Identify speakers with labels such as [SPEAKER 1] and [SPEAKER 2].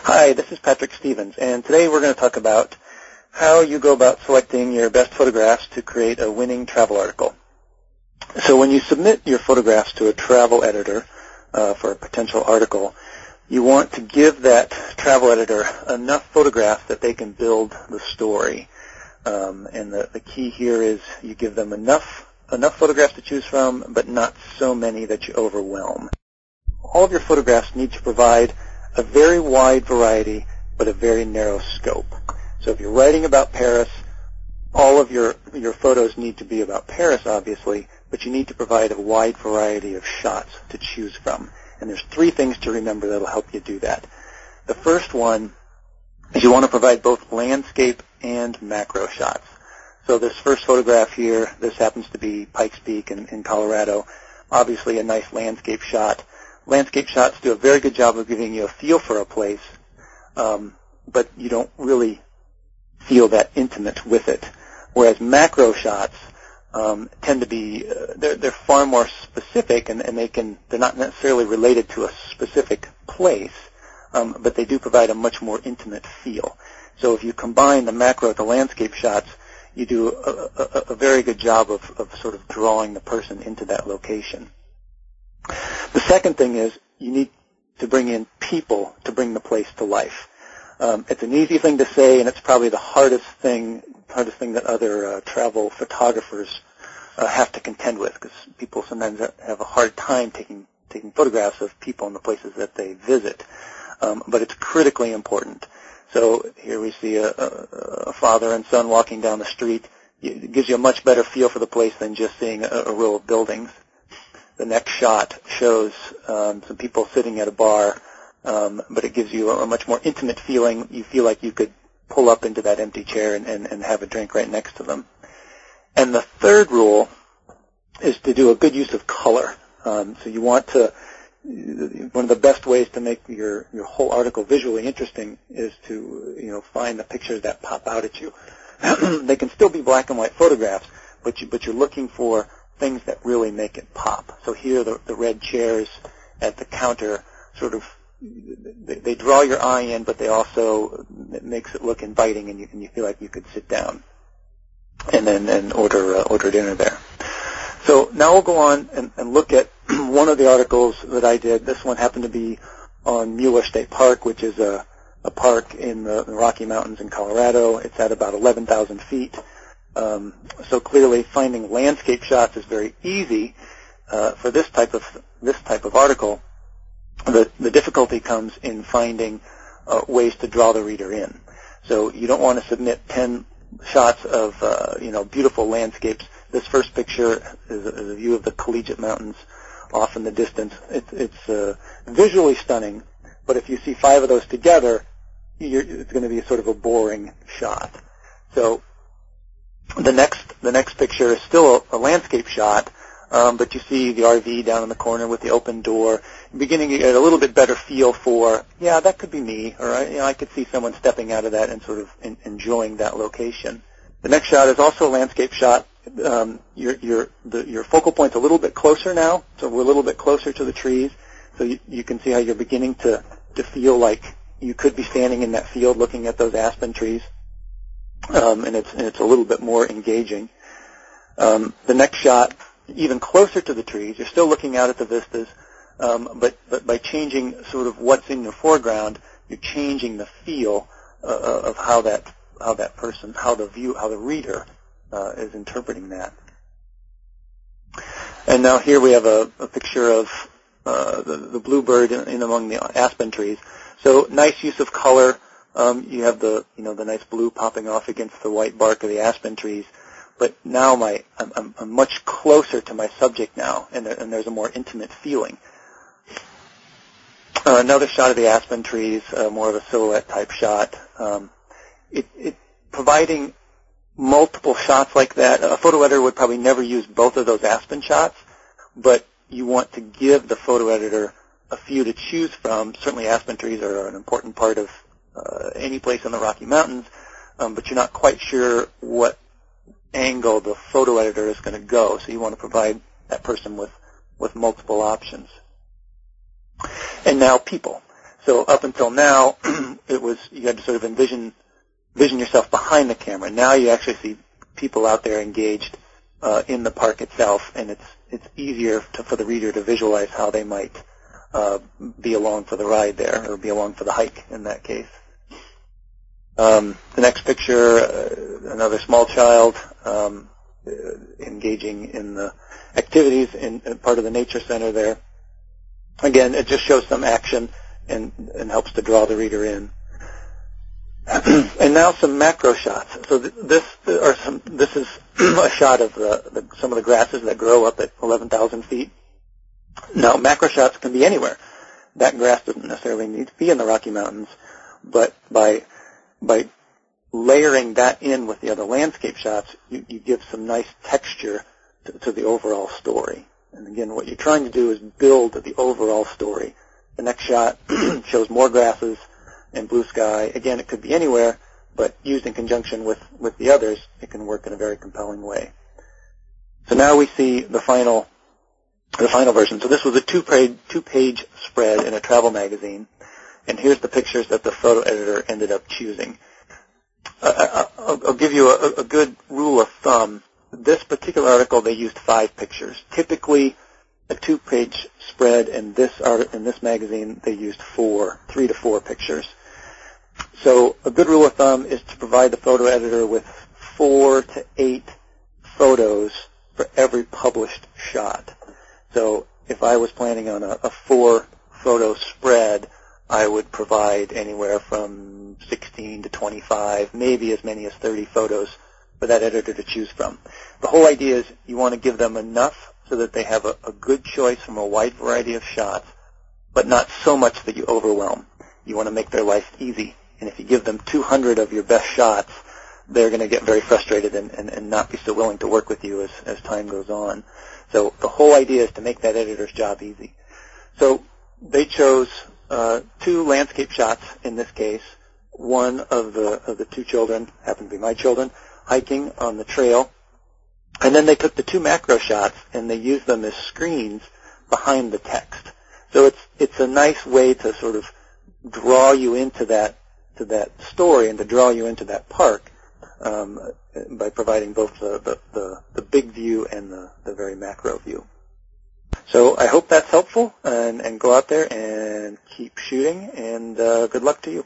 [SPEAKER 1] Hi, this is Patrick Stevens, and today we're going to talk about how you go about selecting your best photographs to create a winning travel article. So when you submit your photographs to a travel editor for a potential article, you want to give that travel editor enough photographs that they can build the story. And the key here is you give them enough photographs to choose from, but not so many that you overwhelm. All of your photographs need to provide a very wide variety, but a very narrow scope. So if you're writing about Paris, all of your photos need to be about Paris, obviously, but you need to provide a wide variety of shots to choose from. And there's three things to remember that will help you do that. The first one is you want to provide both landscape and macro shots. So this first photograph here, this happens to be Pikes Peak in Colorado, obviously a nice landscape shot. Landscape shots do a very good job of giving you a feel for a place, but you don't really feel that intimate with it. Whereas macro shots tend to be they're far more specific, and they're not necessarily related to a specific place, but they do provide a much more intimate feel. So if you combine the macro with the landscape shots, you do a very good job of sort of drawing the person into that location. The second thing is you need to bring in people to bring the place to life. It's an easy thing to say, and it's probably the hardest thing that other travel photographers have to contend with, because people sometimes have a hard time taking photographs of people in the places that they visit. But it's critically important. So here we see a father and son walking down the street. It gives you a much better feel for the place than just seeing a row of buildings. The next shot shows some people sitting at a bar, but it gives you a much more intimate feeling. You feel like you could pull up into that empty chair and have a drink right next to them. And the third rule is to do a good use of color. So you want to, one of the best ways to make your whole article visually interesting is to find the pictures that pop out at you. They can still be black and white photographs, but you're looking for things that really make it pop. So here the red chairs at the counter sort of, they draw your eye in, but they also, it makes it look inviting, and you feel like you could sit down and then order dinner there. So now we'll go on and look at one of the articles that I did. This one happened to be on Mueller State Park, which is a park in the Rocky Mountains in Colorado. It's at about 11,000 feet. So clearly finding landscape shots is very easy for this type of article. The difficulty comes in finding ways to draw the reader in. So you don't want to submit 10 shots of beautiful landscapes. This first picture is a view of the Collegiate Mountains off in the distance. It's visually stunning, but if you see 5 of those together, it's going to be sort of a boring shot. So the next picture is still a landscape shot, but you see the RV down in the corner with the open door. You're beginning to get a little bit better feel for, yeah, that could be me, or I could see someone stepping out of that and sort of enjoying that location. The next shot is also a landscape shot. Your focal point's a little bit closer now, so we're a little bit closer to the trees. So you can see how you're beginning to feel like you could be standing in that field looking at those aspen trees. And it's a little bit more engaging. The next shot, even closer to the trees, you're still looking out at the vistas, but by changing sort of what's in your foreground, you're changing the feel of how that person, how the reader is interpreting that. And now here we have a picture of the bluebird in among the aspen trees. So nice use of color. You have the nice blue popping off against the white bark of the aspen trees, but now I'm much closer to my subject now, and there's a more intimate feeling. Another shot of the aspen trees, more of a silhouette type shot. It providing multiple shots like that. A photo editor would probably never use both of those aspen shots, but you want to give the photo editor a few to choose from. Certainly aspen trees are an important part of any place in the Rocky Mountains, but you're not quite sure what angle the photo editor is going to go, so you want to provide that person with multiple options. And now people. So up until now, you had to sort of envision yourself behind the camera. Now you actually see people out there engaged in the park itself, and it's easier for the reader to visualize how they might be along for the ride there, or be along for the hike in that case. The next picture, another small child engaging in the activities in part of the nature center there. Again, it just shows some action and helps to draw the reader in. And now some macro shots. So this is a shot of some of the grasses that grow up at 11,000 feet. Now, macro shots can be anywhere. That grass doesn't necessarily need to be in the Rocky Mountains, but by layering that in with the other landscape shots, you give some nice texture to the overall story. And again, what you're trying to do is build the overall story. The next shot shows more grasses and blue sky. Again, it could be anywhere, but used in conjunction with the others, it can work in a very compelling way. So now we see the final version. So this was a two-page spread in a travel magazine, and here's the pictures that the photo editor ended up choosing. I'll give you a good rule of thumb. This particular article, they used 5 pictures. Typically, a 2-page spread in this magazine, they used 3 to 4 pictures. So a good rule of thumb is to provide the photo editor with 4 to 8 photos for every published shot. So if I was planning on a 4-photo spread, I would provide anywhere from 16 to 25, maybe as many as 30 photos for that editor to choose from. The whole idea is you want to give them enough so that they have a good choice from a wide variety of shots, but not so much that you overwhelm. You want to make their life easy. And if you give them 200 of your best shots, they're going to get very frustrated and not be so willing to work with you as time goes on. So the whole idea is to make that editor's job easy. So they chose 2 landscape shots in this case. One of the 2 children, happened to be my children, hiking on the trail. And then they took the 2 macro shots and they used them as screens behind the text. So it's a nice way to sort of draw you into that story and to draw you into that park by providing both the big view and the very macro view. So I hope that's helpful, and go out there and keep shooting, and good luck to you.